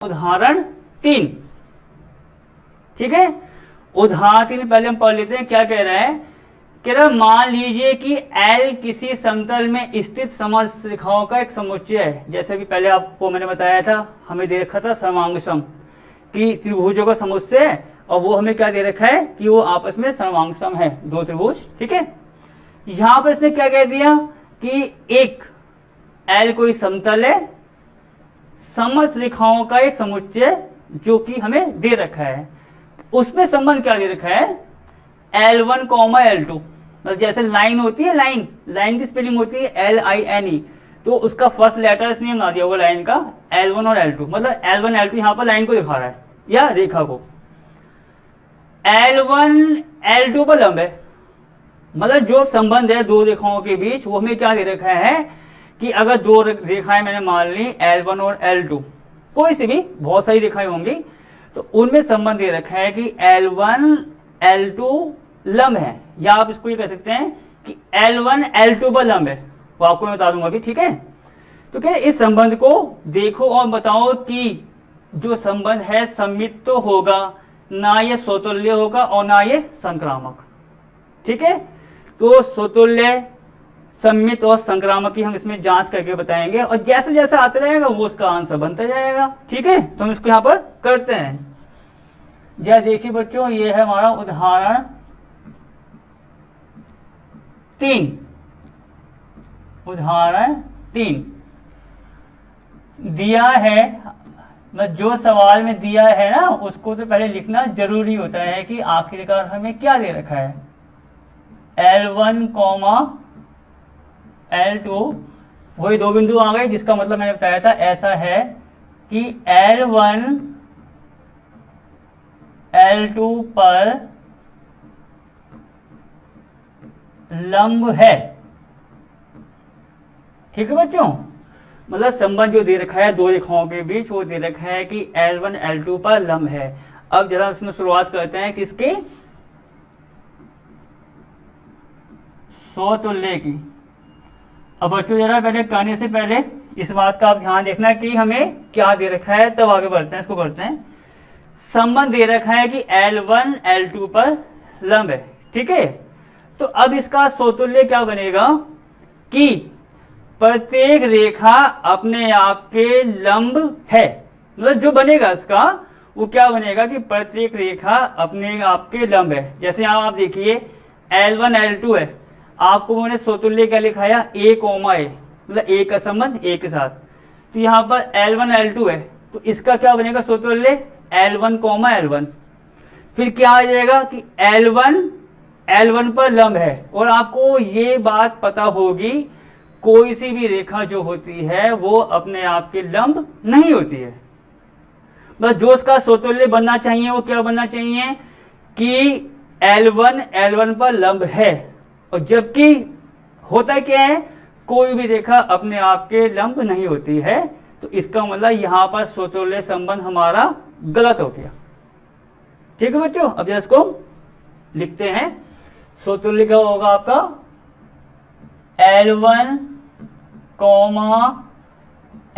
उदाहरण 3। ठीक है, उदाहरण 3 पहले हम पढ़ लेते हैं। क्या कह रहा है? कह रहा मान लीजिए कि L किसी समतल में स्थित समरेखाओं का एक समुच्चय है। जैसे कि पहले आपको मैंने बताया था, हमें दे रखा था सर्वांगसम कि त्रिभुजों का समुच्चय है, और वो हमें क्या दे रखा है कि वो आपस में सर्वांगसम है, दो त्रिभुज। ठीक है, यहां पर इसने क्या कह दिया कि एक L कोई समतल है, समरेखाओं का एक समुच्चय जो कि हमें दे रखा है। उसमें संबंध क्या दे रखा है? L1, L2। मतलब जैसे लाइन होती है, लाइन की स्पेलिंग होती है LINE, तो उसका फर्स्ट लेटर इसने बना दिया होगा लाइन का L1 और L2। मतलब L1 L2 यहां पर लाइन को दिखा रहा है या रेखा को। L1 L2 पर लंब है, मतलब जो संबंध है दो रेखाओं के बीच, वो हमें क्या दे रखा है कि अगर दो रेखाएं मैंने मान ली L1 और L2, कोई सी भी, बहुत सारी रेखाएं होंगी, तो उनमें संबंध दे रखा है कि L1 L2 लंब है, या आप इसको ये कह सकते हैं कि L1 L2 पर लंब है। वो आपको मैं बता दूंगा अभी। ठीक है, तो क्या इस संबंध को देखो और बताओ कि जो संबंध है सममित तो होगा, ना ये स्वतुल्य होगा और ना ये संक्रामक। ठीक है, तो स्वतुल्य, सममित और संक्रामक की हम इसमें जांच करके बताएंगे, और जैसे जैसे आते रहेगा वो उसका आंसर बनता जाएगा। ठीक है, तो हम इसको यहां पर करते हैं। जरा देखिए बच्चों, ये है हमारा उदाहरण 3। उदाहरण 3 दिया है, मतलब जो सवाल में दिया है ना, उसको तो पहले लिखना जरूरी होता है कि आखिरकार हमें क्या दे रखा है। L1, L2, वही दो बिंदु आ गए, जिसका मतलब मैंने बताया था ऐसा है कि L1 L2 पर लंब है। ठीक है बच्चों, मतलब संबंध जो दे रखा है दो रेखाओं के बीच, वो दे रखा है कि L1 L2 पर लंब है। अब जरा इसमें शुरुआत करते हैं किसकी? स्वतुल्य की। अब बच्चों जरा पहले करने से पहले इस बात का आप ध्यान देखना कि हमें क्या दे रखा है, तब आगे बढ़ते हैं। इसको करते हैं। संबंध दे रखा है कि L1 L2 पर लंब है। ठीक है, तो अब इसका स्वतुल्य क्या बनेगा कि प्रत्येक रेखा अपने आप के लंब है। मतलब जो बनेगा इसका वो क्या बनेगा कि प्रत्येक रेखा अपने आप के लंब है। जैसे यहां आप देखिए L1 L2 है, आपको मैंने स्वतुल्य क्या लिखाया? A, A, मतलब A का संबंध A के साथ। तो यहाँ पर L1 L2 है, तो इसका क्या बनेगा स्वतुल्य? L1, L1। फिर क्या आ जाएगा कि L1 L1 पर लंब है। और आपको ये बात पता होगी, कोई सी भी रेखा जो होती है वो अपने आप के लंब नहीं होती है। बस जो उसका स्वतुल्य बनना चाहिए वो क्या बनना चाहिए कि L1 L1 पर लंब है। और जबकि होता क्या है, कोई भी रेखा अपने आप के लंब नहीं होती है, तो इसका मतलब यहां पर स्वतुल्य संबंध हमारा गलत हो गया। ठीक है बच्चों, अब इसको लिखते हैं। स्वतुल्य क्या होगा आपका? L1,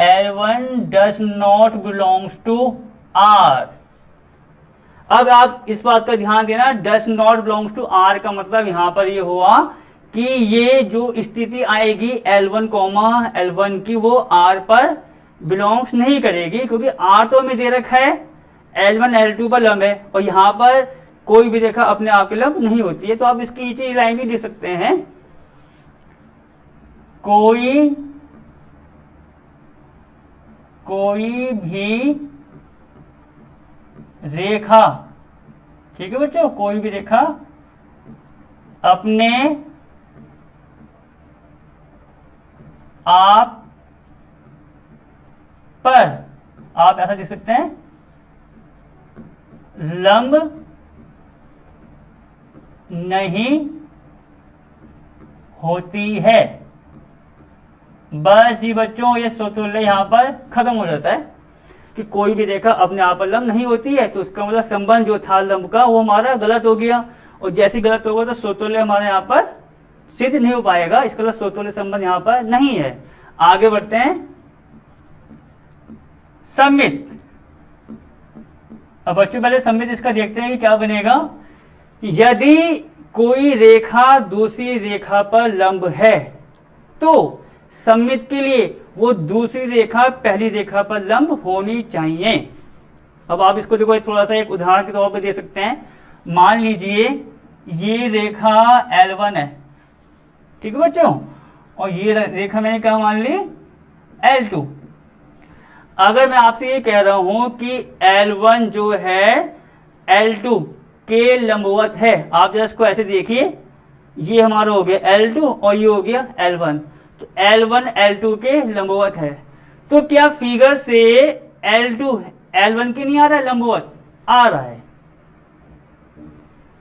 L1 does not belongs to R। अब आप इस बात का ध्यान देना, does not belongs to R का मतलब यहां पर ये हुआ कि ये जो स्थिति आएगी L1, L1 की, वो आर पर बिलोंग्स नहीं करेगी, क्योंकि आर तो हमें दे रखा है L1 L2 पर लंब है, और यहां पर कोई भी रेखा अपने आप के लंब नहीं होती है। तो आप इसकी नीचे लाइन भी लिख सकते हैं, कोई भी रेखा। ठीक है बच्चों, कोई भी रेखा अपने आप पर, आप ऐसा लिख सकते हैं, लंब नहीं होती है। बस ये बच्चों, ये स्वतुल्य यहां पर खत्म हो जाता है कि कोई भी रेखा अपने आप पर लंब नहीं होती है। तो उसका मतलब संबंध जो था लंब का वो हमारा गलत हो गया, और जैसे गलत होगा तो स्वतुल्य हमारे यहाँ पर सिद्ध नहीं हो पाएगा। इसका मतलब स्वतुल्य संबंध यहाँ पर नहीं है। आगे बढ़ते हैं। सममित, अब बच्चों पहले सममित इसका देखते हैं कि क्या बनेगा। यदि कोई रेखा दूसरी रेखा पर लंब है तो सममित के लिए वो दूसरी रेखा पहली रेखा पर लंब होनी चाहिए। अब आप इसको देखो थोड़ा सा एक उदाहरण के तौर पर दे सकते हैं। मान लीजिए ये रेखा L1 है, ठीक है बच्चों, और ये रेखा मैंने क्या मान ली L2। अगर मैं आपसे ये कह रहा हूं कि L1 जो है L2 के लंबवत है, आप जरा इसको ऐसे देखिए, ये हमारा हो गया L2 और ये हो गया L1, तो L1 L2 के लंबवत है। तो क्या फिगर से L2 L1 के नहीं आ रहा है लंबवत? आ रहा है।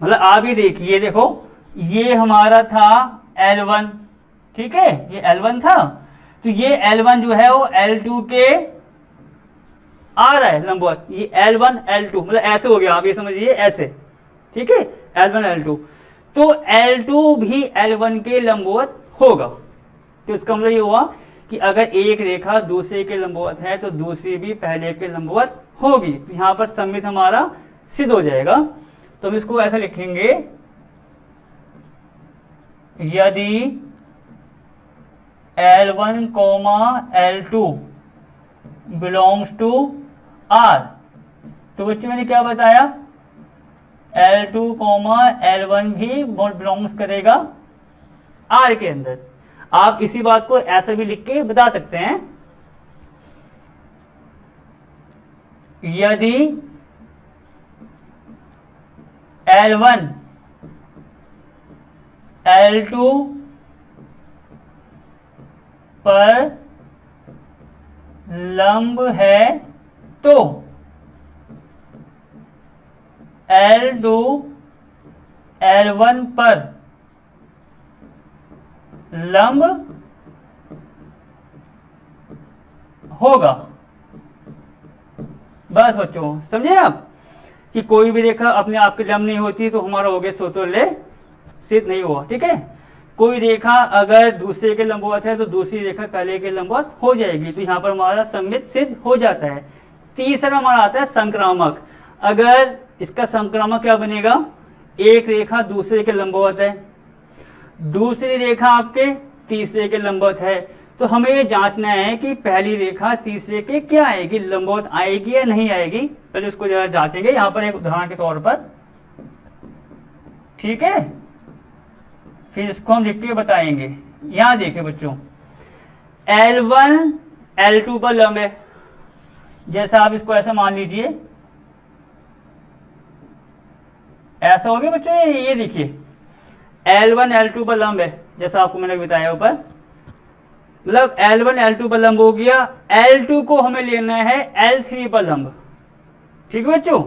मतलब आप ही देखिए, देखो ये हमारा था L1, ठीक है, ये L1 था, तो ये L1 जो है वो L2 के आ रहा है लंबवत। ये L1 L2 मतलब ऐसे हो गया, आप ये समझिए ऐसे, ठीक है, L1 L2, तो L2 भी L1 के लंबवत होगा। तो इसका मतलब ये हुआ कि अगर एक रेखा दूसरे के लंबवत है तो दूसरी भी पहले के लंबवत होगी। तो यहां पर सममित हमारा सिद्ध हो जाएगा। तो हम इसको ऐसा लिखेंगे, यदि L1, L2 belongs to R, तो बच्चों मैंने क्या बताया, L2, L1 भी बिलोंग्स करेगा R के अंदर। आप इसी बात को ऐसा भी लिख के बता सकते हैं, यदि L1 L2 पर लंब है तो L2 L1 पर लंब होगा। बस बच्चों समझे आप कि कोई भी रेखा अपने आप के लंब नहीं होती तो हमारा हो गया समतुल्य सिद्ध नहीं हुआ, ठीक है। कोई रेखा अगर दूसरे के लंबवत है तो दूसरी रेखा पहले के लंबवत हो जाएगी, तो यहां पर हमारा सममित सिद्ध हो जाता है। तीसरा हमारा आता है संक्रामक। अगर इसका संक्रामक क्या बनेगा, एक रेखा दूसरे के लंबवत है, दूसरी रेखा आपके तीसरे के लंबवत है, तो हमें ये जांचना है कि पहली रेखा तीसरे के क्या आएगी, लंबवत आएगी या नहीं आएगी। पहले उसको जरा जांचेंगे यहां पर एक उदाहरण के तौर पर, ठीक है, फिर इसको हम लिख के बताएंगे। यहां देखिए बच्चों, L1 L2 पर लंब है, जैसा आप इसको ऐसा मान लीजिए, ऐसा हो गया बच्चों। ये देखिए L1 L2 पर लंब है, जैसा आपको मैंने बताया ऊपर, मतलब L1 L2 पर लंब हो गया। L2 को हमें लेना है L3 पर लंब, ठीक है बच्चों,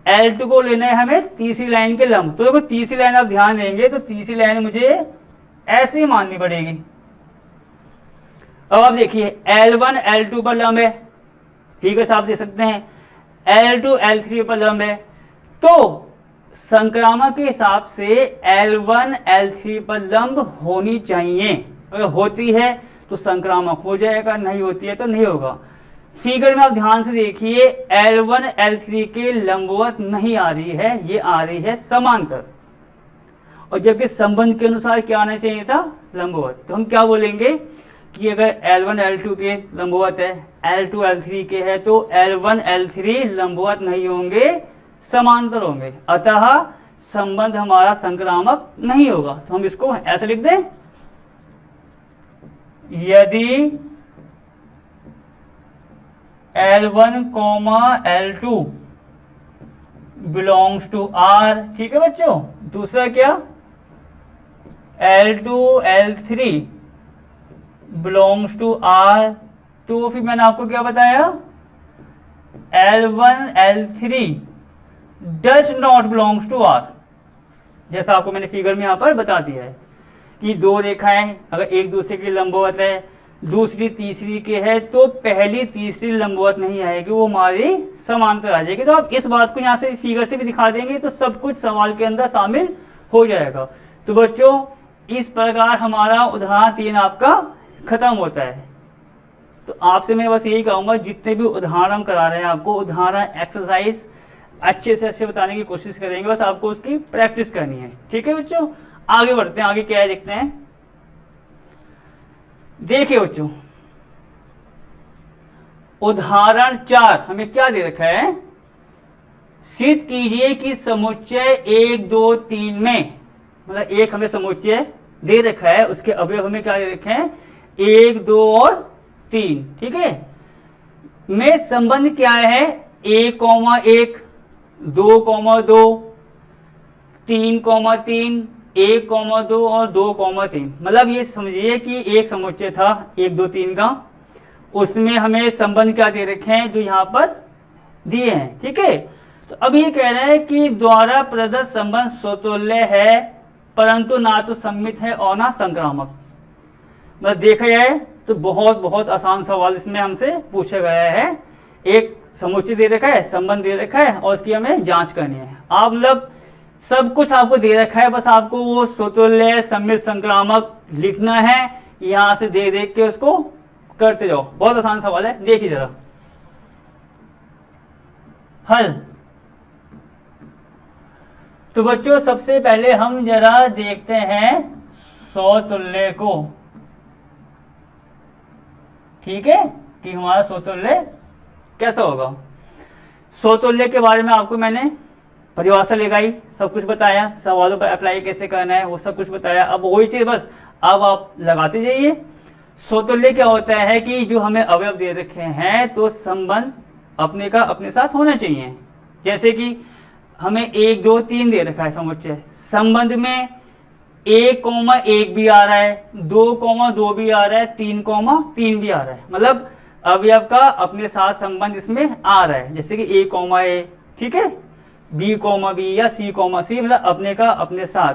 L2 को लेना है हमें तीसरी लाइन के लंब। तो देखो तीसरी लाइन आप ध्यान देंगे तो तीसरी लाइन मुझे ऐसे ही माननी पड़ेगी। अब आप देखिए L1 L2 पर लंब है, ठीक है, आप देख सकते हैं L2 L3 पर लंब है, तो संक्रामक के हिसाब से L1 L3 पर लंब होनी चाहिए। अगर होती है तो संक्रामक हो जाएगा, नहीं होती है तो नहीं होगा। फिगर में आप ध्यान से देखिए, L1 L3 के लंबवत नहीं आ रही है, ये आ रही है समांतर, और जबकि संबंध के अनुसार क्या आना चाहिए था, लंबवत। तो हम क्या बोलेंगे कि अगर L1 L2 के लंबवत है, L2 L3 के है, तो L1 L3 लंबवत नहीं होंगे, समांतर होंगे, अतः संबंध हमारा संक्रामक नहीं होगा। तो हम इसको ऐसे लिख दें, यदि L1, L2 belongs to R, ठीक है बच्चों। दूसरा क्या, L2 L3 belongs to R, तो फिर मैंने आपको क्या बताया, L1 L3 does not belongs to R, जैसा आपको मैंने फिगर में यहां पर बता दिया है कि दो रेखाएं अगर एक दूसरे के लंबवत है, दूसरी तीसरी के है, तो पहली तीसरी लंबवत नहीं आएगी, वो हमारी समांतर आ जाएगी। तो आप इस बात को यहां से फिगर से भी दिखा देंगे तो सब कुछ सवाल के अंदर शामिल हो जाएगा। तो बच्चों इस प्रकार हमारा उदाहरण 3 आपका खत्म होता है। तो आपसे मैं बस यही कहूंगा, जितने भी उदाहरण हम करा रहे हैं आपको, उदाहरण एक्सरसाइज अच्छे से अच्छे बताने की कोशिश करेंगे, बस आपको उसकी प्रैक्टिस करनी है। ठीक है बच्चों, आगे बढ़ते हैं, आगे क्या है देखते हैं। देखिए बच्चों, उदाहरण 4 हमें क्या दे रखा है, सिद्ध कीजिए कि समुच्चय 1 2 3 में, मतलब एक हमें समुच्चय दे रखा है, उसके अवयव हमें क्या दे रखे हैं, 1 2 और 3। ठीक है, में संबंध क्या है, 1,1 2,2 3,3 1,2 और 2,3। मतलब ये समझिए कि एक समुच्चय था 1 2 3 का, उसमें हमें संबंध क्या दे रखे हैं, जो यहां पर दिए हैं। ठीक है, तो अब ये कह रहे हैं कि द्वारा प्रदत्त संबंध स्वतुल्य है, परंतु ना तो सम्मित है और ना संक्रामक। मतलब देखा जाए तो बहुत बहुत आसान सवाल इसमें हमसे पूछा गया है। एक समुच्चय दे रखा है, संबंध दे रखा है और उसकी हमें जांच करनी है। आप मतलब सब कुछ आपको दे रखा है, बस आपको वो स्वतुल्य सम्मित संक्रामक लिखना है, यहां से दे देख के उसको करते जाओ। बहुत आसान सवाल है, देखिए जरा हल। तो बच्चों सबसे पहले हम जरा देखते हैं स्वतुल्य को। ठीक है, कि हमारा स्वतुल्य कैसा होगा। स्वतुल्य के बारे में आपको मैंने परिभाषा लगाई, सब कुछ बताया, सवालों पर अप्लाई कैसे करना है वो सब कुछ बताया। अब वही चीज बस अब आप लगाते जाइए। स्वतुल्य क्या होता है कि जो हमें अवयव दे रखे हैं तो संबंध अपने का अपने साथ होना चाहिए। जैसे कि हमें 1 2 3 दे रखा है समुच्चय, संबंध में 1,1 भी आ रहा है, 2,2 भी आ रहा है, 3,3 भी आ रहा है। मतलब अवयव का अपने साथ संबंध इसमें आ रहा है। जैसे कि A, ठीक है, B, या C, मतलब अपने का अपने साथ,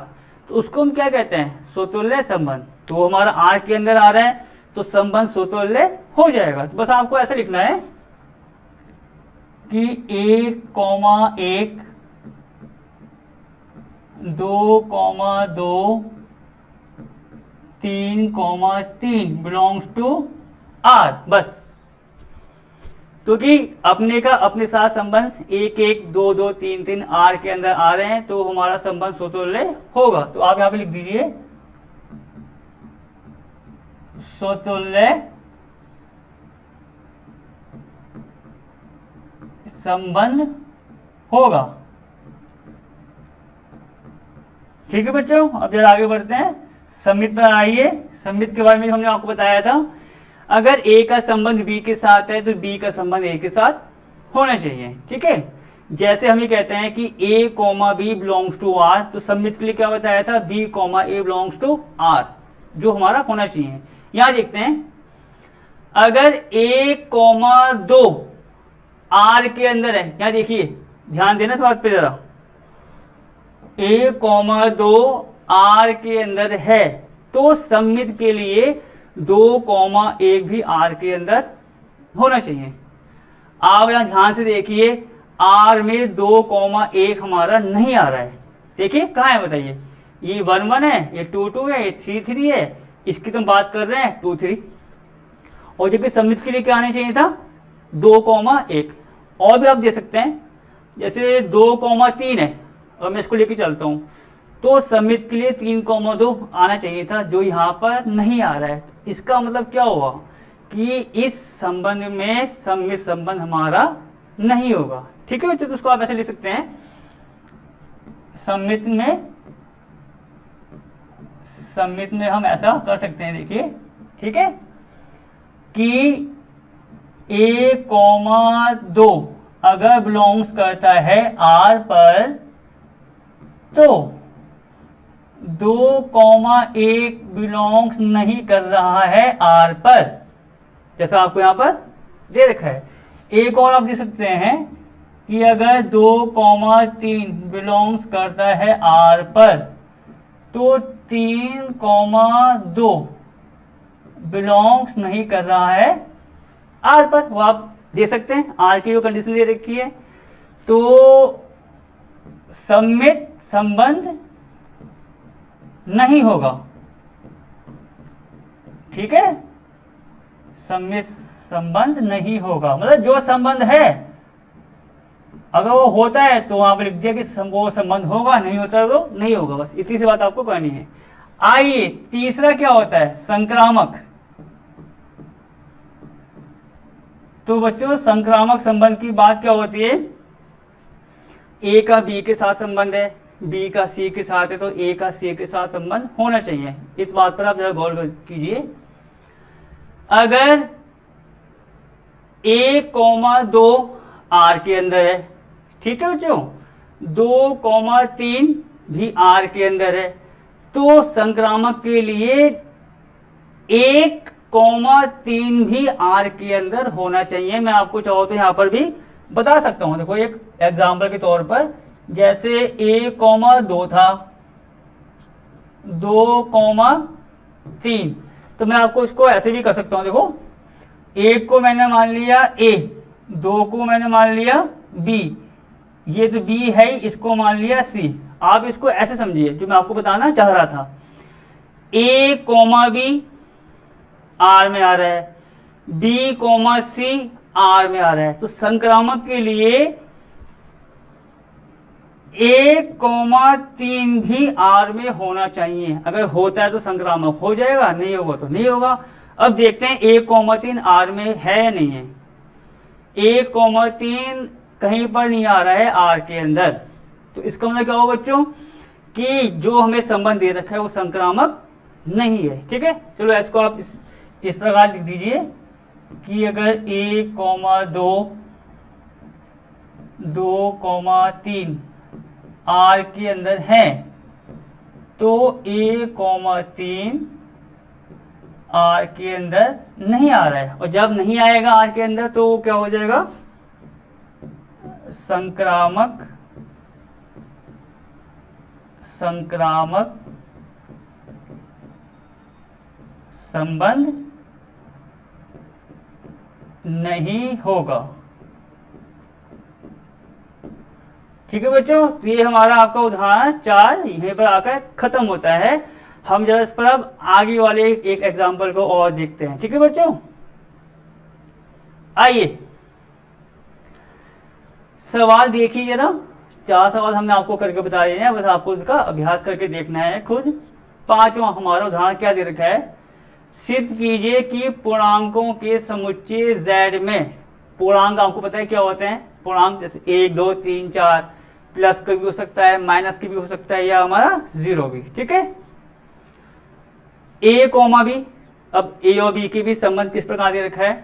तो उसको हम क्या कहते हैं, स्वतुल्य संबंध। तो हमारा R के अंदर आ रहा है तो संबंध स्वतुल्य हो जाएगा। तो बस आपको ऐसा लिखना है कि 1,1 2,2 3,3 बिलोंग्स टू R। बस, क्योंकि अपने का अपने साथ संबंध 1 1 2 2 3 3 R के अंदर आ रहे हैं तो हमारा संबंध स्वतुल्य होगा। तो आप यहां पे लिख दीजिए स्वतुल्य संबंध होगा। ठीक है बच्चों, अब जरा आगे बढ़ते हैं, सम्मित पर आइए। सम्मित के बारे में हमने आपको बताया था, अगर A का संबंध B के साथ है तो B का संबंध A के साथ होना चाहिए। ठीक है, जैसे हम ये कहते हैं कि A, B belongs to R, तो सम्मित के लिए क्या बताया था, B, A belongs to R, जो हमारा होना चाहिए। यहां देखते हैं, अगर 1, 2 R के अंदर है, यहां देखिए, ध्यान देना इस बात पे जरा, 1, 2 R के अंदर है तो सम्मित के लिए 2,1 भी R के अंदर होना चाहिए। आप यहां ध्यान से देखिए, R में 2,1 हमारा नहीं आ रहा है। देखिए कहां है बताइए, ये 1 1 है, ये 2 2 है, ये 3 3 है, इसकी तो बात कर रहे हैं 2 3। और जबकि सम्मित के लिए क्या आना चाहिए था, 2,1। और भी आप दे सकते हैं, जैसे 2,3 है और मैं इसको लेके चलता हूं तो सम्मित के लिए 3,2 आना चाहिए था, जो यहां पर नहीं आ रहा है। इसका मतलब क्या हुआ कि इस संबंध में सम्मित संबंध हमारा नहीं होगा। ठीक है बच्चों, तो उसको आप ऐसे लिख सकते हैं, सम्मित में हम ऐसा कर सकते हैं, देखिए ठीक है, कि 1, 2 अगर बिलोंग्स करता है R पर तो 2,1 बिलोंग्स नहीं कर रहा है R पर, जैसा आपको यहां पर दे रखा है। एक और आप दे सकते हैं कि अगर 2,3 बिलोंग्स करता है R पर तो 3,2 बिलोंग्स नहीं कर रहा है R पर, वो आप दे सकते हैं। R की जो कंडीशन दे रखी है, तो सम्मित संबंध नहीं होगा। ठीक है, सम्मित संबंध नहीं होगा, मतलब जो संबंध है अगर वो होता है तो वहां पर लिख दिया कि वो संबंध होगा, नहीं होता है तो नहीं होगा, बस इतनी सी बात आपको करनी है। आइए तीसरा क्या होता है, संक्रामक। तो बच्चों संक्रामक संबंध की बात क्या होती है, ए का बी के साथ संबंध है, बी का सी के साथ है, तो ए का सी के साथ संबंध होना चाहिए। इस बात पर आप जरा गौर कीजिए। अगर a,2 आर के अंदर है, ठीक है बच्चों, 2,3 भी आर के अंदर है, तो संक्रामक के लिए 1,3 भी आर के अंदर होना चाहिए। मैं आपको चाहो तो यहां पर भी बता सकता हूं, देखो एक एग्जांपल के तौर पर, जैसे a,2 था, 2,3, तो मैं आपको इसको ऐसे भी कर सकता हूं। देखो एक को मैंने मान लिया a, 2 को मैंने मान लिया b, ये तो b है, इसको मान लिया c। आप इसको ऐसे समझिए जो मैं आपको बताना चाह रहा था, a, b आर में आ रहा है, b, c आर में आ रहा है, तो संक्रामक के लिए 1,3 भी आर में होना चाहिए। अगर होता है तो संक्रामक हो जाएगा, नहीं होगा तो नहीं होगा। अब देखते हैं 1,3 आर में है या नहीं है। 1,3 कहीं पर नहीं आ रहा है आर के अंदर, तो इसका मतलब क्या होगा बच्चों कि जो हमें संबंध दे रखा है वो संक्रामक नहीं है। ठीक है, चलो इसको आप इस प्रकार लिख दीजिए कि अगर 1,2, 2,3 आर के अंदर है तो 1,3 आर के अंदर नहीं आ रहा है, और जब नहीं आएगा आर के अंदर तो क्या हो जाएगा, संक्रामक संबंध नहीं होगा। ठीक है बच्चों, तो ये हमारा आपका उदाहरण 4 यहीं पर आकर खत्म होता है। हम जरा इस पर अब आगे वाले एक एग्जाम्पल को और देखते हैं। ठीक है बच्चों, आइए सवाल देखिए जरा। 4 सवाल हमने आपको करके बता दिए हैं, बस आपको उसका अभ्यास करके देखना है खुद। 5वां हमारा उदाहरण क्या दे रखा है, सिद्ध कीजिए कि पूर्णांकों के समुच्चय Z में, पूर्णांक आपको पता है क्या होते हैं, पूर्णांक जैसे 1, 2, 3, 4, प्लस का भी हो सकता है, माइनस का भी हो सकता है, या हमारा 0 भी। ठीक है, a, b, अब a और b के भी संबंध किस प्रकार दे रखा है,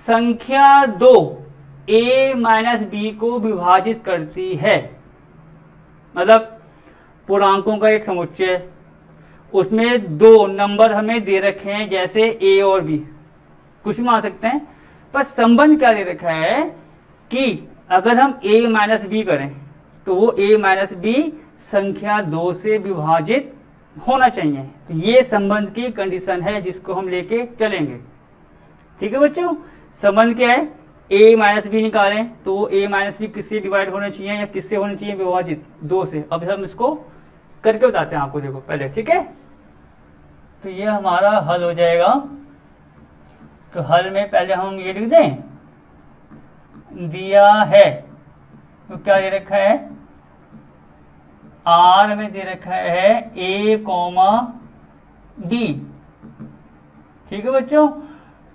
संख्या 2 a माइनस b को विभाजित करती है। मतलब पूर्णांकों का एक समुच्चय, उसमें 2 नंबर हमें दे रखे हैं, जैसे a और b, कुछ भी मान सकते हैं, पर संबंध क्या दे रखा है कि अगर हम a माइनस बी करें तो वो a माइनस बी संख्या 2 से विभाजित होना चाहिए। तो ये संबंध की कंडीशन है जिसको हम लेके चलेंगे। ठीक है बच्चों, संबंध क्या है, a माइनस बी निकालें तो a माइनस बी किससे डिवाइड होना चाहिए या किससे होना चाहिए, विभाजित 2 से। अब हम इसको करके बताते हैं आपको, देखो पहले। ठीक है, तो ये हमारा हल हो जाएगा। तो हल में पहले हम ये लिख दें, दिया है तो क्या दे रखा है, आर में दे रखा है a, b। ठीक है बच्चों,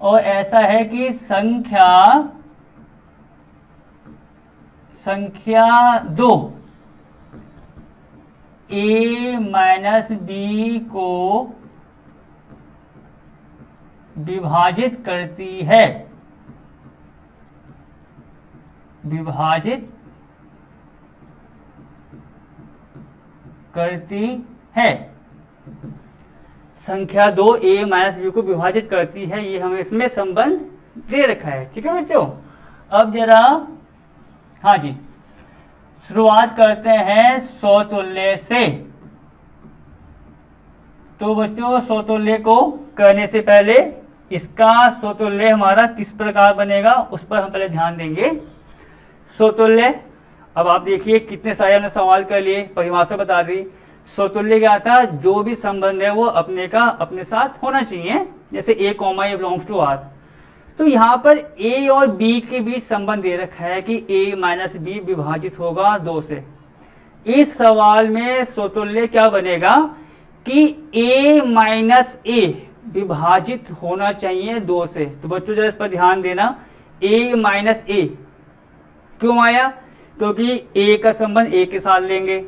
और ऐसा है कि संख्या 2 a माइनस बी को विभाजित करती है, संख्या 2 a माइनस बी को विभाजित करती है, ये हमें इसमें संबंध दे रखा है। ठीक है बच्चों, अब जरा हाँ जी शुरुआत करते हैं समतुल्य से। तो बच्चों समतुल्य को करने से पहले इसका समतुल्य हमारा किस प्रकार बनेगा उस पर हम पहले ध्यान देंगे। समतुल्य, अब आप देखिए कितने सारे हमने सवाल कर लिए, परिभाषा बता दी। समतुल्य क्या था, जो भी संबंध है वो अपने साथ होना चाहिए, जैसे a, a belongs to r। तो यहाँ पर a और b के बीच संबंध दे रखा है कि a माइनस बी विभाजित होगा 2 से। इस सवाल में समतुल्य क्या बनेगा कि a माइनस ए विभाजित होना चाहिए 2 से। तो बच्चों जरा इस पर ध्यान देना, a माइनस ए क्यों आया, क्योंकि a का संबंध a के साथ लेंगे।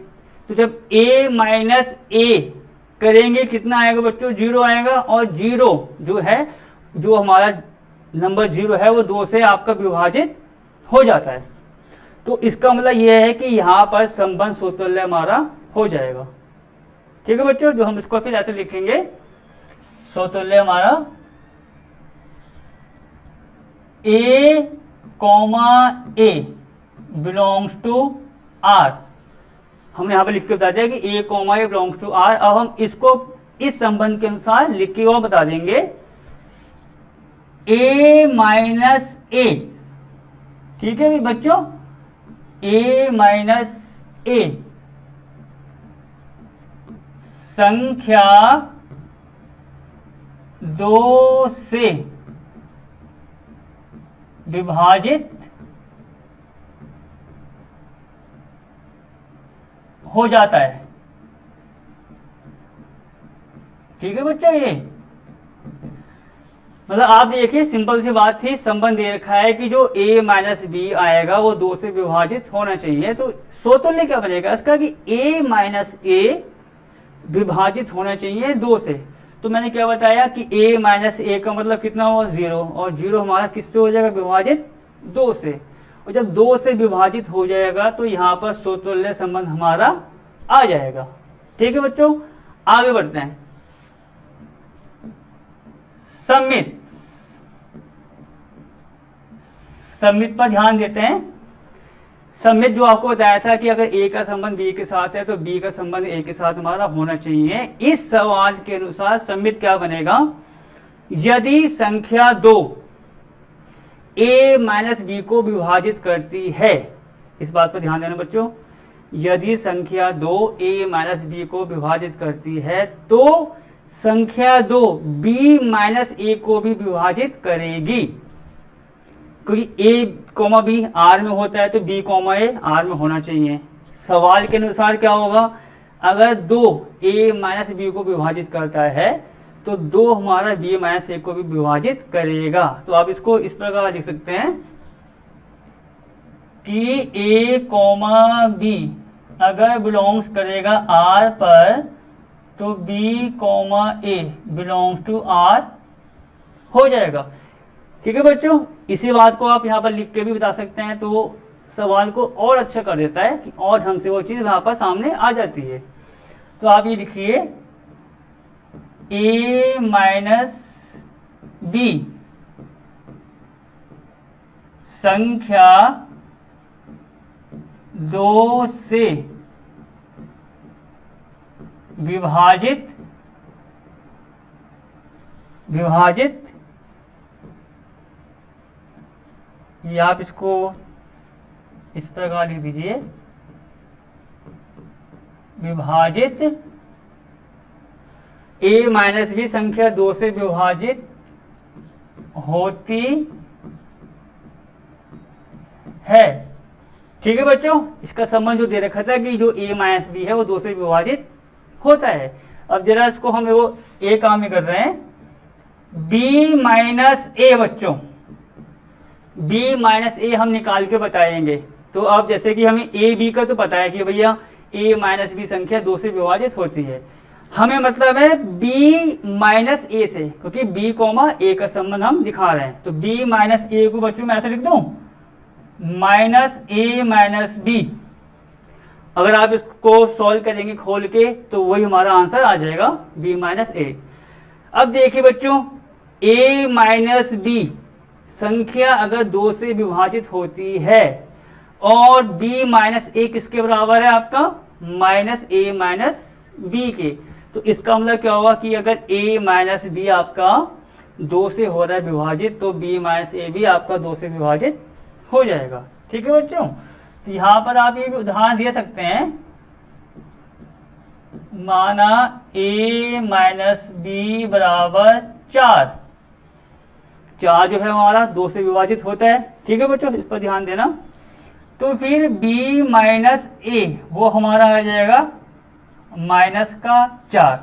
तो जब a माइनस ए करेंगे कितना आएगा बच्चों, 0 आएगा। और 0 जो है, जो हमारा नंबर 0 है वो 2 से आपका विभाजित हो जाता है। तो इसका मतलब यह है कि यहां पर संबंध समतुल्य हमारा हो जाएगा। ठीक है बच्चों, जो हम इसको फिर ऐसे लिखेंगे, समतुल्य हमारा a comma A belongs to R. हमने यहां पर लिख के बता दिया कि a comma A belongs to R. अब हम इसको इस संबंध के अनुसार लिख के और बता देंगे, a माइनस ए, ठीक है बच्चों, a माइनस ए संख्या 2 से विभाजित हो जाता है। ठीक है बच्चों, ये मतलब आप देखिए सिंपल सी बात थी, संबंध दे रखा है कि जो a माइनस बी आएगा वो 2 से विभाजित होना चाहिए। तो समतुल्य क्या बनेगा इसका कि a माइनस ए विभाजित होना चाहिए 2 से। तो मैंने क्या बताया कि a माइनस ए का मतलब कितना हुआ, 0, और 0 हमारा किससे हो जाएगा विभाजित, 2 से। और जब 2 से विभाजित हो जाएगा तो यहाँ पर समतुल्य संबंध हमारा आ जाएगा। ठीक है बच्चों, आगे बढ़ते हैं। सममित, सममित पर ध्यान देते हैं। सममित जो आपको बताया था कि अगर a का संबंध b के साथ है तो b का संबंध a के साथ हमारा होना चाहिए। इस सवाल के अनुसार सममित क्या बनेगा, यदि संख्या 2 a माइनस बी को विभाजित करती है, इस बात पर ध्यान देना बच्चों, यदि संख्या 2 a माइनस बी को विभाजित करती है तो संख्या 2 b माइनस ए को भी विभाजित करेगी, क्योंकि a कॉमा बी आर में होता है तो b कॉमा ए आर में होना चाहिए। सवाल के अनुसार क्या होगा, अगर 2 a माइनस बी को विभाजित करता है तो 2 हमारा b माइनस ए को भी विभाजित करेगा। तो आप इसको इस प्रकार लिख सकते हैं कि a कॉमा बी अगर बिलोंग्स करेगा r पर तो b comma A belongs to r हो जाएगा। ठीक है बच्चों, इसी बात को आप यहाँ पर लिख के भी बता सकते हैं, तो सवाल को और अच्छा कर देता है कि और ढंग से वो चीज यहाँ पर सामने आ जाती है। तो आप ये लिखिए a माइनस बी संख्या 2 से विभाजित या आप इसको इस प्रकार लिख दीजिए, विभाजित a माइनस बी संख्या 2 से विभाजित होती है। ठीक है बच्चों, इसका संबंध जो दे रखा था कि जो a माइनस बी है वो 2 से विभाजित होता है। अब जरा इसको हम वो a काम में कर रहे हैं, b माइनस ए बच्चों, b माइनस ए हम निकाल के बताएंगे। तो अब जैसे कि हमें a b का तो पता है कि भैया a माइनस बी संख्या 2 से विभाजित होती है, हमें मतलब है b माइनस ए से, क्योंकि b कॉमा ए का संबंध हम दिखा रहे हैं। तो b माइनस ए को बच्चों मैं ऐसे लिख दूं, माइनस ए माइनस बी। अगर आप इसको सॉल्व करेंगे खोल के तो वही हमारा आंसर आ जाएगा b माइनस ए। अब देखिए बच्चों, a माइनस बी संख्या अगर 2 से विभाजित होती है और b माइनस ए किसके बराबर है आपका, माइनस ए माइनस बी के, तो इसका मतलब क्या होगा कि अगर a माइनस बी आपका 2 से हो रहा है विभाजित तो b माइनस ए भी आपका 2 से विभाजित हो जाएगा। ठीक है बच्चों, तो यहां पर आप ये उदाहरण दे सकते हैं, माना a माइनस बी बराबर 4। 4 जो है हमारा 2 से विभाजित होता है। ठीक है बच्चों, इस पर ध्यान देना। तो फिर b माइनस ए वो हमारा आ जाएगा माइनस का 4।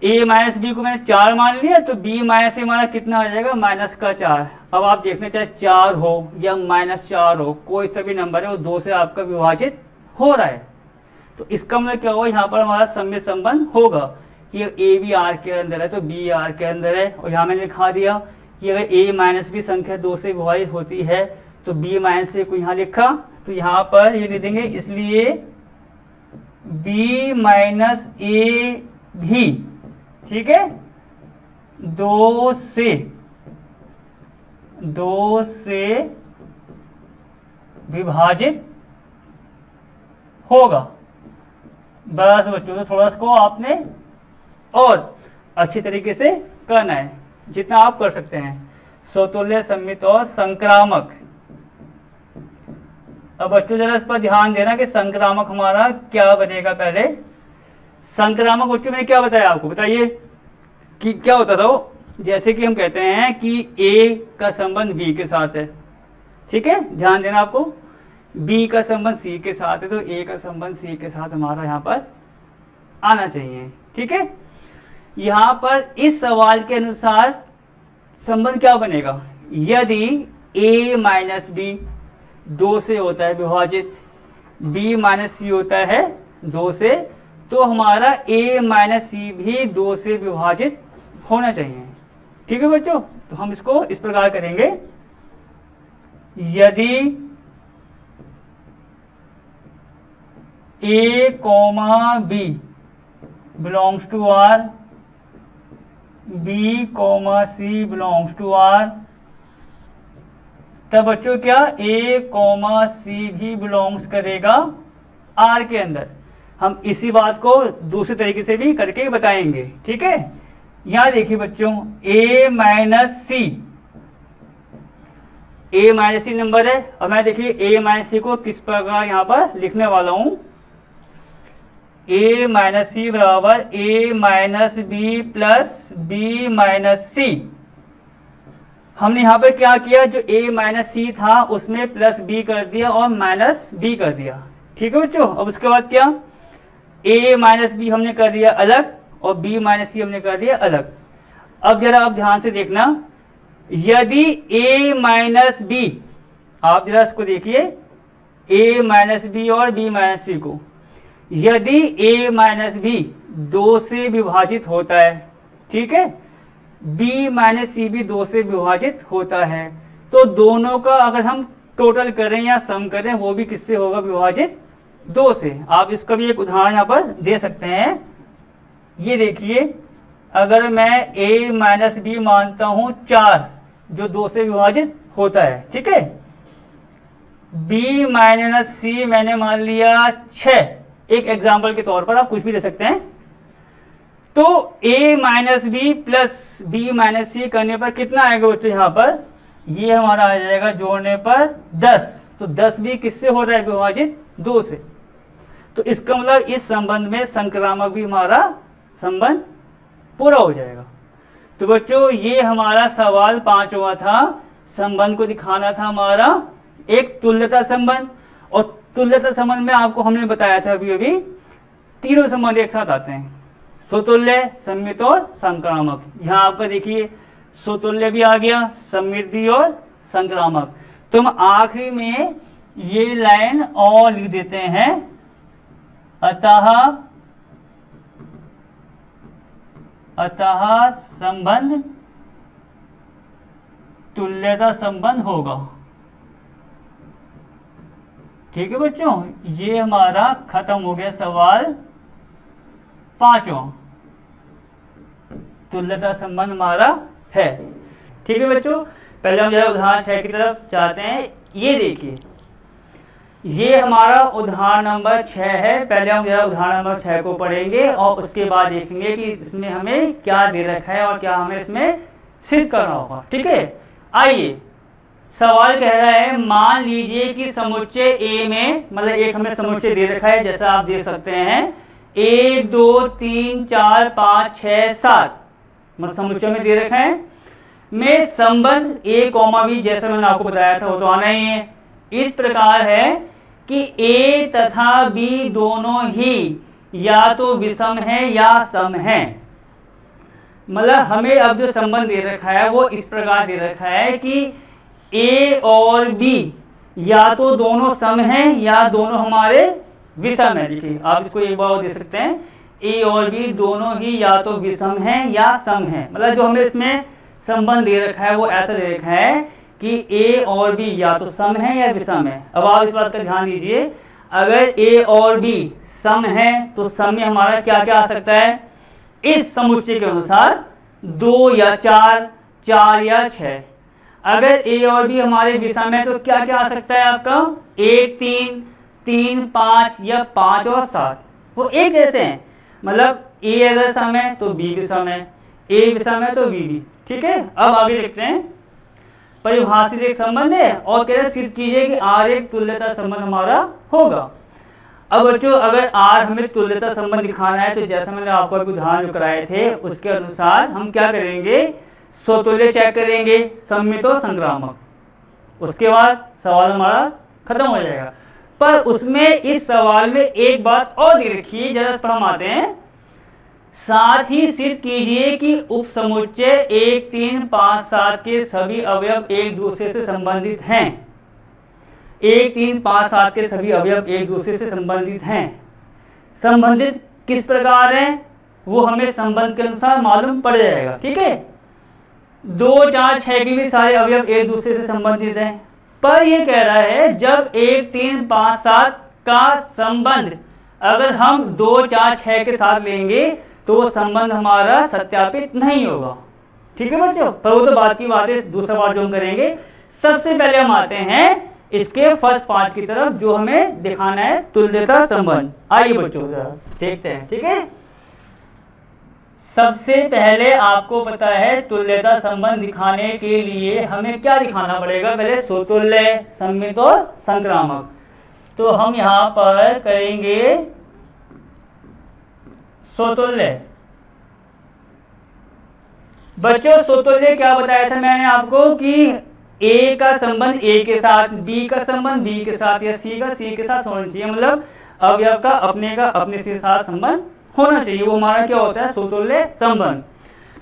a माइनस बी को मैंने 4 मान लिया, तो b माइनस ए हमारा कितना आ जाएगा माइनस का 4। अब आप देखना चाहे 4 हो या माइनस 4 हो, कोई सा भी नंबर है वो 2 से आपका विभाजित हो रहा है। तो इसका मतलब क्या होगा, यहाँ पर हमारा सम्य संबंध होगा कि ए भी आर के अंदर है तो बी आर के अंदर है। और यहाँ मैंने लिखा दिया कि अगर ए माइनस बी संख्या 2 से विभाजित होती है तो बी माइनस ए को यहाँ लिखा, तो यहाँ पर ये लिख देंगे, इसलिए बी माइनस ए भी, ठीक है, 2 से विभाजित होगा। बस बच्चों, तो थोड़ा इसको आपने और अच्छी तरीके से करना है, जितना आप कर सकते हैं। स्वतुल्य, सम्मित और संक्रामक। अब बच्चों जरा इस पर ध्यान देना कि संक्रामक हमारा क्या बनेगा। पहले संक्रामक बच्चों मैंने क्या बताया आपको, बताइए कि क्या होता था वो। जैसे कि हम कहते हैं कि ए का संबंध बी के साथ है, ठीक है, ध्यान देना आपको। बी का संबंध सी के साथ है तो ए का संबंध सी के साथ हमारा यहाँ पर आना चाहिए। ठीक है, यहाँ पर इस सवाल के अनुसार संबंध क्या बनेगा, यदि a माइनस बी 2 से होता है विभाजित, b माइनस सी होता है 2 से, तो हमारा a माइनस सी भी 2 से विभाजित होना चाहिए। ठीक है बच्चों, तो हम इसको इस प्रकार करेंगे, यदि a comma B belongs to R, b comma C belongs to R, तब बच्चों क्या a कॉमा सी भी बिलोंग्स करेगा R के अंदर। हम इसी बात को दूसरे तरीके से भी करके बताएंगे। ठीक है, यहां देखिए बच्चों, a माइनस सी नंबर है, और मैं देखिए a माइनस सी को किस प्रकार यहां पर लिखने वाला हूं, a माइनस सी बराबर a minus B plus B minus C. हमने यहाँ पर क्या किया, जो a माइनस सी था उसमें प्लस b कर दिया और माइनस b कर दिया। ठीक है बच्चों, अब उसके बाद क्या, a माइनस बी हमने कर दिया अलग और b माइनस सी हमने कर दिया अलग। अब जरा आप ध्यान से देखना, यदि a माइनस बी, आप जरा इसको देखिए, a माइनस बी और b माइनस सी को, यदि a माइनस बी 2 से विभाजित होता है, ठीक है, b माइनस सी भी 2 से विभाजित होता है, तो दोनों का अगर हम टोटल करें या सम करें वो भी किससे होगा विभाजित, 2 से। आप इसका भी एक उदाहरण यहाँ पर दे सकते हैं। ये देखिए, अगर मैं a माइनस बी मानता हूं 4 जो 2 से विभाजित होता है, ठीक है, b माइनस सी मैंने मान लिया 6, एक एग्जाम्पल के तौर पर आप कुछ भी दे सकते हैं। तो a minus B plus B minus C करने पर कितना आएगा बच्चों, यहाँ पर ये हमारा आ जाएगा जोड़ने पर 10। तो 10 भी किससे हो रहा है विभाजित, 2 से। तो इसका मतलब इस संबंध में संक्रामक भी हमारा संबंध पूरा हो जाएगा। तो बच्चों ये हमारा सवाल 5वां था, संबंध को दिखाना था हमारा एक तुल्यता संबंध। और तुल्यता संबंध में आपको हमने बताया था अभी अभी तीनों संबंध एक साथ आते हैं, स्वतुल्य, सम्मित और संक्रामक। यहाँ आपका देखिए स्वतुल्य भी आ गया, सम्मित भी और संक्रामक। तो हम आखिरी में ये लाइन और लिख देते हैं, अतः संबंध तुल्यता संबंध होगा। ठीक है बच्चों, ये हमारा खत्म हो गया सवाल 5वां, तुल्यता संबंध हमारा है। ठीक है बच्चों, पहले हम उदाहरण 6 की तरफ जाते हैं। ये देखिए, ये हमारा उदाहरण नंबर 6 है। पहले हम उदाहरण नंबर 6 को पढ़ेंगे और उसके बाद देखेंगे कि इसमें हमें क्या दे रखा है और क्या हमें इसमें सिद्ध करना होगा। ठीक है, आइए सवाल कह रहा है, मान लीजिए कि समुच्चय ए में, मतलब एक हमें समुच्चय दे रखा है, जैसा आप देख सकते हैं 1 2 3 4 5 6 7, मतलब समुच्चय में दे रखा है। में संबंध ए कॉमा बी, जैसे मैंने आपको बताया था वो तो आना ही है। इस प्रकार है कि ए तथा बी दोनों ही या तो विषम है या सम है। मतलब हमें अब जो संबंध दे रखा है वो इस प्रकार दे रखा है कि ए और बी या तो दोनों सम है या दोनों हमारे विषम है। देखिए आप इसको एक बार दे सकते हैं, ए और बी दोनों ही या तो विषम है या सम है। मतलब जो हमें इसमें संबंध दे रखा है वो ऐसा दे रखा है कि ए और बी या तो सम है या विषम है। अब आप इस बात का ध्यान दीजिए, अगर ए और बी सम है तो सम में हमारा क्या क्या आ सकता है, इस समुच्चय के अनुसार 2 या 4, 4 या 6। अगर ए और बी हमारे विषम है तो क्या क्या आ सकता है आपका, 1, 3, 3, 5 या 5 और 7, वो एक जैसे हैं। मतलब ए अगर सम है तो बी विषम है, ए विषम है तो बी भी। ठीक है, अब आगे देखते हैं। परिभाषित एक संबंध है और कह रहे सिद्ध कीजिए कि आर एक तुल्यता संबंध हमारा होगा। अब बच्चों अगर आर हमें तुल्यता संबंध दिखाना है तो जैसा मैंने आपको अभी उदाहरण जो कराए थे उसके अनुसार हम क्या करेंगे, स्वतुल्य चेक करेंगे, सम्मित और संक्रामक, उसके बाद सवाल हमारा खत्म हो जाएगा। पर उसमें इस सवाल में एक बात और दे रखी है, जरा इस पर हम आते हैं। साथ ही सिद्ध कीजिए कि उप समुच्चय 1, 3, 5, 7 के सभी अवयव एक दूसरे से संबंधित हैं। 1, 3, 5, 7 के सभी अवयव एक दूसरे से संबंधित हैं। संबंधित किस प्रकार है वो हमें संबंध के अनुसार मालूम पड़ जाएगा। ठीक है, 2, 4, 6 के भी सारे अवयव एक दूसरे से संबंधित हैं। पर ये कह रहा है जब 1, 3, 5, 7 का संबंध अगर हम 2, 4, 6 के साथ लेंगे तो वो संबंध हमारा सत्यापित नहीं होगा। ठीक है बच्चों, पर वो तो बात की बात है, दूसरा बात जो हम करेंगे। सबसे पहले हम आते हैं इसके फर्स्ट पार्ट की तरफ जो हमें दिखाना है तुल्यता संबंध। आइए बच्चों देखते हैं। ठीक है, सबसे पहले आपको पता है तुल्यता संबंध दिखाने के लिए हमें क्या दिखाना पड़ेगा, पहले स्वतुल्य, सम्मित और संक्रामक। तो हम यहां पर करेंगे स्वतुल्य। बच्चों स्वतुल्य क्या बताया था मैंने आपको कि ए का संबंध ए के साथ, बी का संबंध बी के साथ या सी का सी के साथ होना चाहिए। मतलब अवयव का अपने से साथ संबंध होना चाहिए, वो हमारा क्या होता है स्वतुल्य संबंध।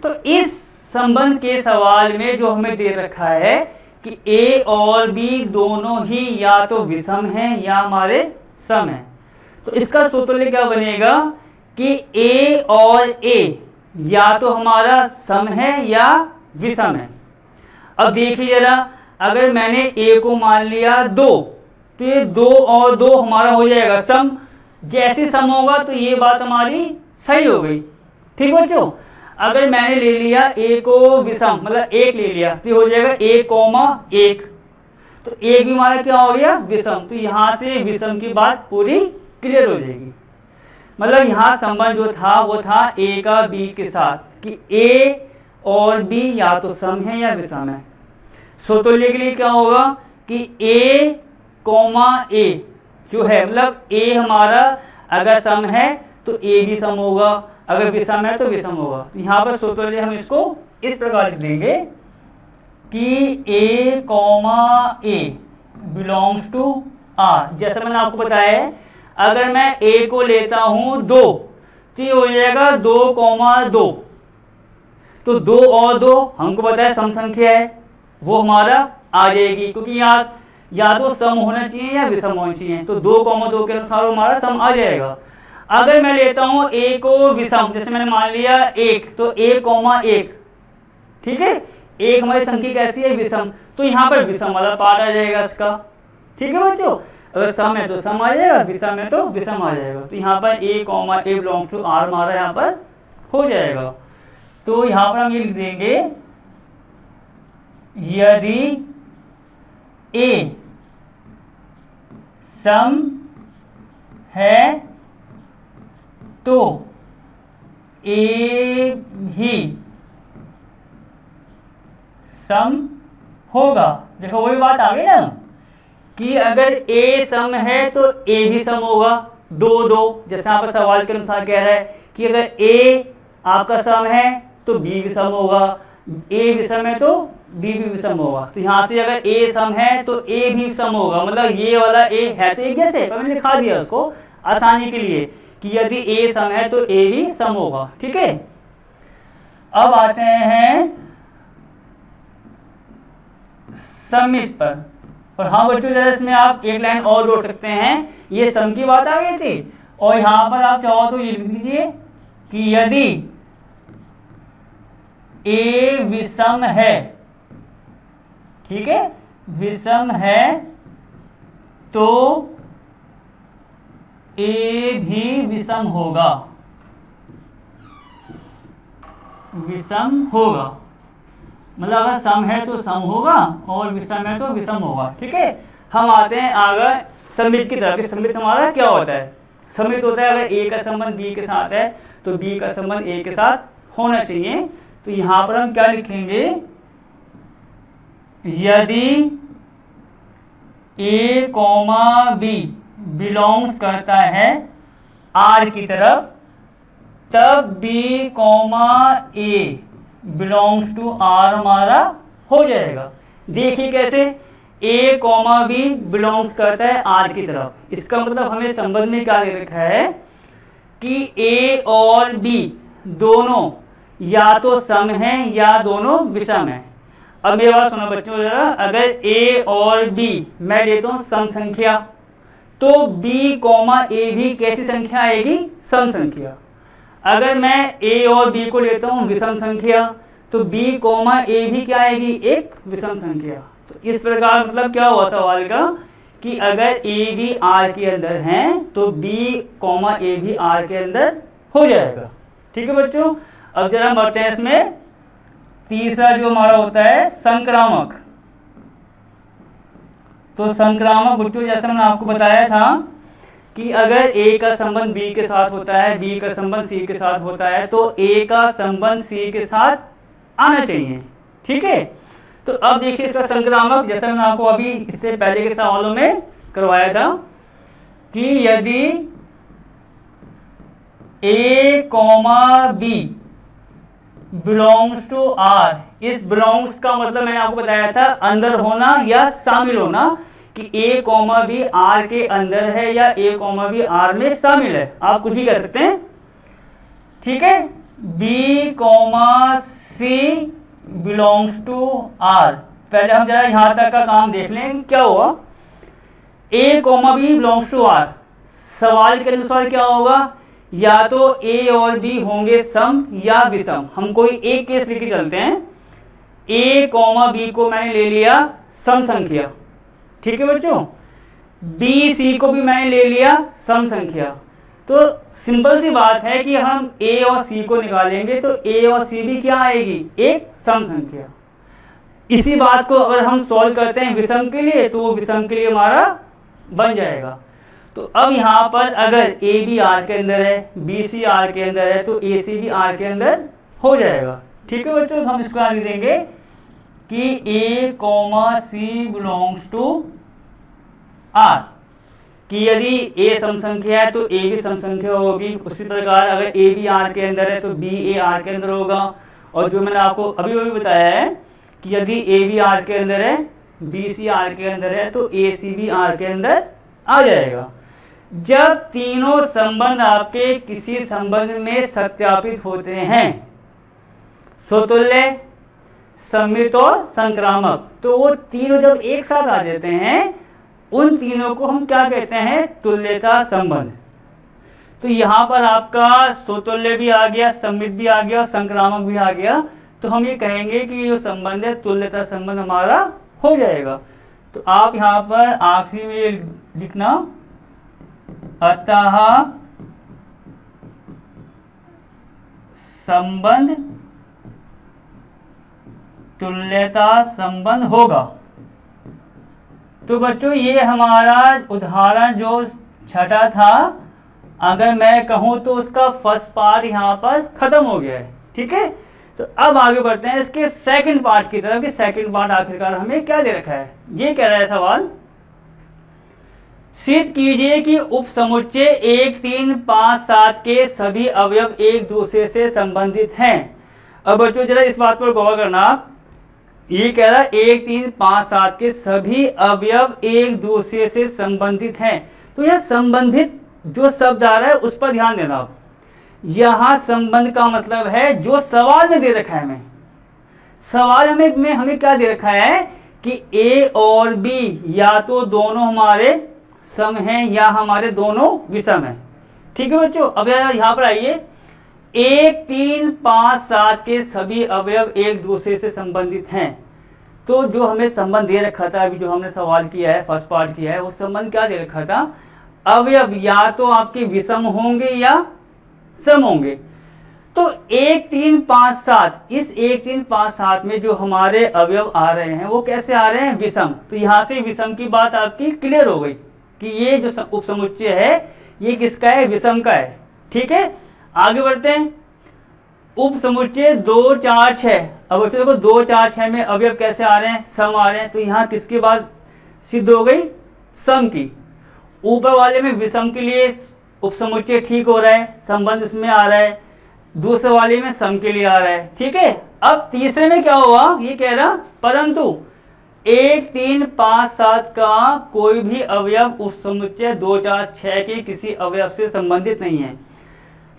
तो इस संबंध के सवाल में जो हमें दे रखा है कि ए और बी दोनों ही या तो विषम है या हमारे सम है, तो इसका स्वतुल्य क्या बनेगा कि ए और ए या तो हमारा सम है या विषम है। अब देखिए जरा, अगर मैंने ए को मान लिया 2 तो ये 2 और 2 हमारा हो जाएगा सम। जैसे सम होगा तो ये बात हमारी सही हो गई। ठीक बच्चों, अगर मैंने ले लिया ए को विषम, मतलब 1 ले लिया तो हो जाएगा 1,1, तो 1 भी हमारा क्या हो गया विषम। तो यहां से विषम की बात पूरी क्लियर हो जाएगी। मतलब यहां संबंध जो था वो था ए का बी के साथ कि ए और बी या तो सम है या विषम है। स्वतुल्य के लिए क्या होगा कि ए कॉमा ए जो है, मतलब ए हमारा अगर सम है तो ए भी सम होगा, अगर विषम है तो विषम होगा। यहां पर स्वतुल्य हम इसको इस प्रकार लिख देंगे कि A comma A belongs to R. जैसा मैंने आपको बताया है, अगर मैं ए को लेता हूं 2 तो ये हो जाएगा 2,2, तो 2 और 2 हमको पता है सम संख्या है, वो हमारा आ जाएगी, क्योंकि या तो सम होना चाहिए या विषम होना चाहिए। तो 2,2 के अनुसार हमारा सम आ जाएगा। अगर मैं लेता हूं ए को विषम, जैसे मैंने मान लिया 1, तो 1,1, ठीक है, 1 हमारी संख्या कैसी है विषम, तो यहां पर विषम वाला पार्ट आ जाएगा इसका। ठीक है बच्चों, अगर सम है तो सम आ जाएगा, विषम है तो विषम आ जाएगा। तो यहाँ पर A comma A belongs to R हमारा यहाँ पर हो जाएगा। तो यहाँ पर हम ये लिख देंगे यदि ए सम है तो ए भी सम होगा। देखो वही बात आ गई ना कि अगर ए सम है तो ए भी सम होगा, 2,2, जैसे यहाँ पर सवाल के अनुसार कह रहा है कि अगर ए आपका सम है तो बी भी सम होगा, ए विषम है तो बी भी विषम होगा। तो यहाँ से अगर ए सम है तो ए भी सम होगा, मतलब ये वाला ए है तो एक जैसे, पर मैंने लिखा दिया उसको आसानी के लिए कि यदि ए सम है तो ए भी सम होगा। ठीक है, अब आते हैं समित पर। और हाँ बच्चों, जरा इसमें आप एक लाइन और जोड़ सकते हैं, ये सम की बात आ गई थी, और यहां पर आप चाहो तो ये लिख दीजिए कि यदि ए विषम है, ठीक है, विषम है तो ए भी विषम होगा, विषम होगा, मतलब अगर सम है तो सम होगा और विषम है तो विषम होगा। ठीक है, हम आते हैं आगे समित की तरफ। समित हमारा क्या होता है? समित होता है अगर ए का संबंध बी के साथ है तो बी का संबंध ए के साथ होना चाहिए। तो यहां पर हम क्या लिखेंगे, यदि ए कॉमा बी बिलोंग्स करता है आर की तरफ, तब B comma A belongs to R हमारा हो जाएगा। देखिए कैसे, ए कॉमा बी बिलोंग्स करता है आर की तरफ, इसका मतलब हमें संबंध में क्या दे रखा है कि ए और बी दोनों या तो सम है या दोनों विषम है। अब मेरी बात सुनो बच्चों जरा, अगर ए और बी मैं लेता हूं सम संख्या, तो बी कॉमा ए भी कैसी संख्या आएगी? सम संख्या। अगर मैं ए और बी को लेता हूं विषम संख्या, तो बी कॉमा ए भी क्या आएगी? एक विषम संख्या। तो इस प्रकार मतलब क्या हुआ सवाल का कि अगर ए भी आर के अंदर है तो बी कॉमा ए भी आर के अंदर हो जाएगा। ठीक है बच्चों, अब जरा बढ़ते हैं इसमें, तीसरा जो हमारा होता है संक्रामक। तो संक्रामक बच्चों जैसे मैंने आपको बताया था कि अगर ए का संबंध बी के साथ होता है, बी का संबंध सी के साथ होता है, तो ए का संबंध सी के साथ आना चाहिए। ठीक है, तो अब देखिए इसका संक्रामक, जैसा मैंने आपको अभी इससे पहले के सवालों में करवाया था कि यदि A comma B belongs to R, इस बिलोंग्स का मतलब मैंने आपको बताया था अंदर होना या शामिल होना, कि ए कॉमा बी आर के अंदर है या ए कॉमा बी आर में शामिल है, आप कुछ भी कह सकते हैं। ठीक है, B comma C belongs to R. पहले हम जरा यहां तक का काम देख लें क्या हुआ। A comma B belongs to R, सवाल के अनुसार क्या होगा, या तो ए और बी होंगे सम या विषम। हम कोई एक केस लेके चलते हैं, ए कॉमा बी को मैंने ले लिया सम संख्या, ठीक है बच्चों, बी सी को भी मैंने ले लिया सम संख्या। तो सिंपल सी बात है कि हम ए और सी को निकालेंगे तो ए और सी भी क्या आएगी? एक सम संख्या। इसी बात को अगर हम सॉल्व करते हैं विषम के लिए, तो वो विषम के लिए हमारा बन जाएगा। तो अब यहां पर अगर ए भी आर के अंदर है, बी सी आर के अंदर है, तो ए सी भी आर के अंदर हो जाएगा। ठीक है बच्चों, हम इसको आगे देंगे कि A comma C belongs to R, कि यदि ए सम संख्या है तो ए भी सम संख्या होगी। उसी प्रकार अगर ए भी आर के अंदर है तो बी ए आर के अंदर होगा। और जो मैंने आपको अभी अभी बताया है कि यदि ए भी आर के अंदर है, बी सी आर के अंदर है, तो ए सी भी आर के अंदर आ जाएगा। जब तीनों संबंध आपके किसी संबंध में सत्यापित होते हैं, स्वतुल्य, सम्मित और संक्रामक, तो वो तीनों जब एक साथ आ जाते हैं, उन तीनों को हम क्या कहते हैं? तुल्यता संबंध। तो यहां पर आपका स्वतुल्य भी आ गया, सम्मित भी आ गया, संक्रामक भी आ गया, तो हम ये कहेंगे कि जो संबंध है तुल्यता संबंध हमारा हो जाएगा। तो आप यहां पर आखिरी में लिखना, अतः संबंध तुल्यता संबंध होगा। तो बच्चों ये हमारा उदाहरण जो छठा था, अगर मैं कहूं तो उसका फर्स्ट पार्ट यहां पर खत्म हो गया है। ठीक है, तो अब आगे बढ़ते हैं इसके सेकंड पार्ट की तरफ। सेकंड पार्ट आखिरकार हमें क्या दे रखा है, ये कह रहा है सवाल, सिद्ध कीजिए कि उपसमुच्चय 1, 3, 5, 7 के सभी अवयव एक दूसरे से संबंधित हैं। अब बच्चों जरा इस बात पर गौर करना, ये कह रहा है 1 3 5 7 के सभी अवयव एक दूसरे से संबंधित हैं। तो यह संबंधित जो शब्द आ रहा है उस पर ध्यान देना। आप यहां संबंध का मतलब है जो सवाल में दे रखा है। हमें सवाल में हमें क्या दे रखा है कि ए और बी या तो दोनों हमारे सम हैं या हमारे दोनों विषम हैं। ठीक है बच्चों, अब यहां पर आइए, 1 3 5 7 के सभी अवयव एक दूसरे से संबंधित हैं। तो जो हमें संबंध दे रखा था, अभी जो हमने सवाल किया है, फर्स्ट पार्ट किया है, वो संबंध क्या दे रखा था, अवयव या तो आपके विषम होंगे या सम होंगे। तो 1 3 5 7, इस 1 3 5 7 में जो हमारे अवयव आ रहे हैं वो कैसे आ रहे हैं, विषम। तो यहां से विषम की बात आपकी क्लियर हो गई कि ये जो उपसमुच्चय है ये किसका है, विषम का है। ठीक है, आगे बढ़ते हैं। उपसमुच्चय 2 4 6। अब बच्चों देखो 2 4 6 में अवयव कैसे आ रहे हैं, सम आ रहे हैं। तो यहां किसकी बात सिद्ध हो गई, सम की। ऊपर वाले में विषम के लिए उपसमुच्चय ठीक हो रहा है, संबंध इसमें आ रहा है। दूसरे वाले में सम के लिए आ रहा है। ठीक है, अब तीसरे में क्या हुआ, ये कह रहा परंतु 1 3 5 7 का कोई भी अवयव उपसमुच्चय 2 4 6 के किसी अवयव से संबंधित नहीं है।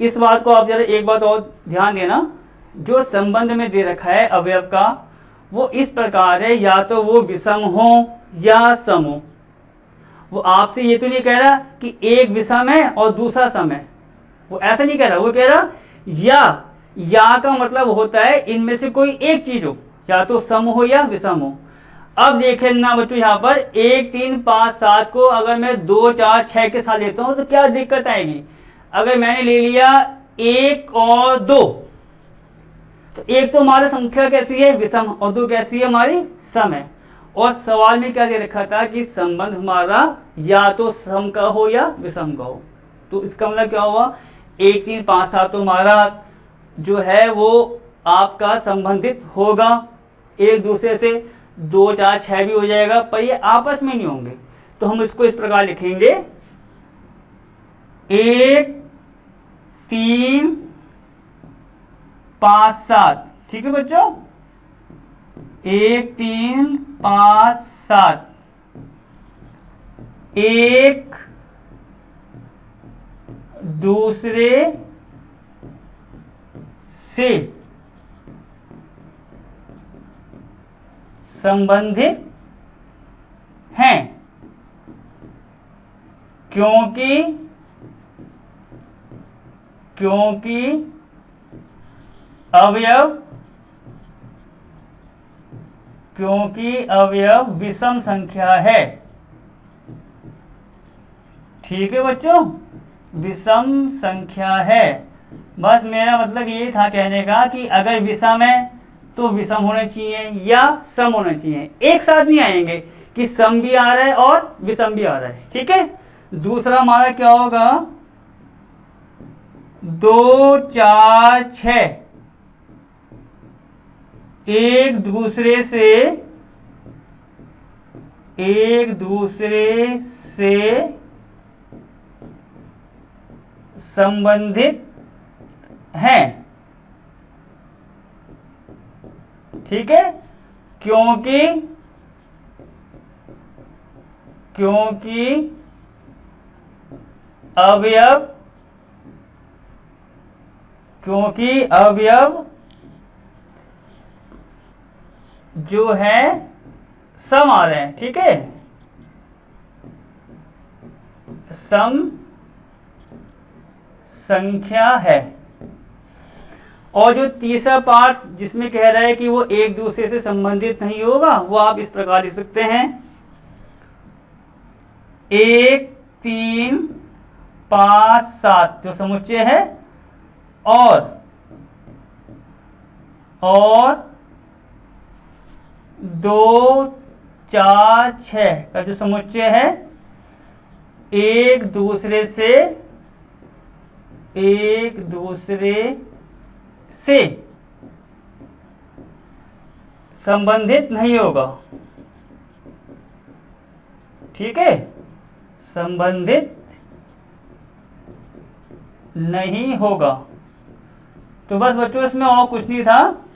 इस बात को आप जरा एक बात और ध्यान देना, जो संबंध में दे रखा है अवयव का वो इस प्रकार है, या तो वो विषम हो या सम हो। वो आपसे ये तो नहीं कह रहा कि एक विषम है और दूसरा सम है, वो ऐसा नहीं कह रहा। वो कह रहा या का मतलब होता है इनमें से कोई एक चीज हो, या तो सम हो या विषम हो। अब देखें ना बच्चों, यहां पर 1 3 5 7 को अगर मैं 2 4 6 के साथ लेता हूं तो क्या दिक्कत आएगी। अगर मैंने ले लिया 1 और 2, तो एक तो हमारी संख्या कैसी है, विषम, और 2 कैसी है, हमारी सम है। और सवाल में क्या दे रखा था कि संबंध हमारा या तो सम का हो या विषम का हो। तो इसका मतलब क्या हुआ, 1 3 5 7 तो हमारा जो है वो आपका संबंधित होगा एक दूसरे से, 2 4 6 भी हो जाएगा, पर ये आपस में नहीं होंगे। तो हम इसको इस प्रकार लिखेंगे, 1 3 5 7। ठीक है बच्चों, 1 3 5 7 एक दूसरे से संबंधित हैं, क्योंकि अवयव विषम संख्या है। ठीक है बच्चों, विषम संख्या है। बस मेरा मतलब ये था कहने का कि अगर विषम है तो विषम होने चाहिए या सम होने चाहिए, एक साथ नहीं आएंगे कि सम भी आ रहा है और विषम भी आ रहा है। ठीक है, दूसरा हमारा क्या होगा, 2 4 6 एक दूसरे से संबंधित हैं। ठीक है, क्योंकि अवयव जो है सम आ रहे हैं। ठीक है, सम संख्या है। और जो तीसरा पार्ट जिसमें कह रहा है कि वो एक दूसरे से संबंधित नहीं होगा, वो आप इस प्रकार लिख सकते हैं, 1 3 5 7 जो समुच्चय है और 2 4 6 का जो समुच्चय है एक दूसरे से संबंधित नहीं होगा। ठीक है, संबंधित नहीं होगा। तो बस बच्चों इसमें और कुछ नहीं था,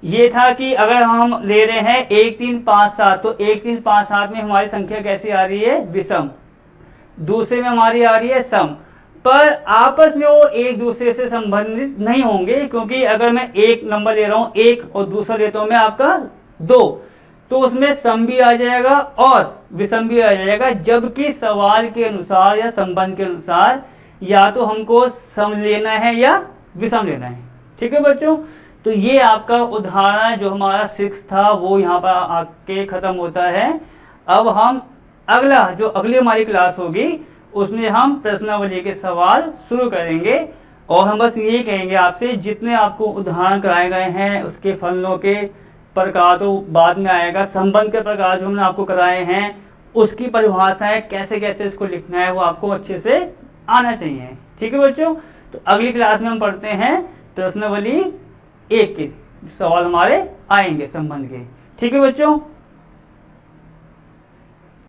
ये था कि अगर हम ले रहे हैं 1 3 5 7, तो 1 3 5 7 में हमारी संख्या कैसी आ रही है, विषम। दूसरे में हमारी आ रही है सम, पर आपस में वो एक दूसरे से संबंधित नहीं होंगे, क्योंकि अगर मैं एक नंबर ले रहा हूं 1 और दूसरा लेता हूं मैं आपका 2, तो उसमें सम भी आ जाएगा और विषम भी आ जाएगा, जबकि सवाल के अनुसार या संबंध के अनुसार या तो हमको सम लेना है या विषम लेना है। ठीक है बच्चों, तो ये आपका उदाहरण जो हमारा 6 था वो यहाँ पर आके खत्म होता है। अब हम अगला जो अगली हमारी क्लास होगी उसमें हम प्रश्नावली के सवाल शुरू करेंगे, और हम बस ये कहेंगे आपसे जितने आपको उदाहरण कराए गए हैं उसके फलनों के प्रकार तो बाद में आएगा, संबंध के प्रकार जो हमने आपको कराए हैं उसकी परिभाषाएं कैसे कैसे इसको लिखना है वो आपको अच्छे से आना चाहिए। ठीक है बच्चों, तो अगली क्लास में हम पढ़ते हैं प्रश्नावली 1 के सवाल हमारे आएंगे संबंध के। ठीक है बच्चों।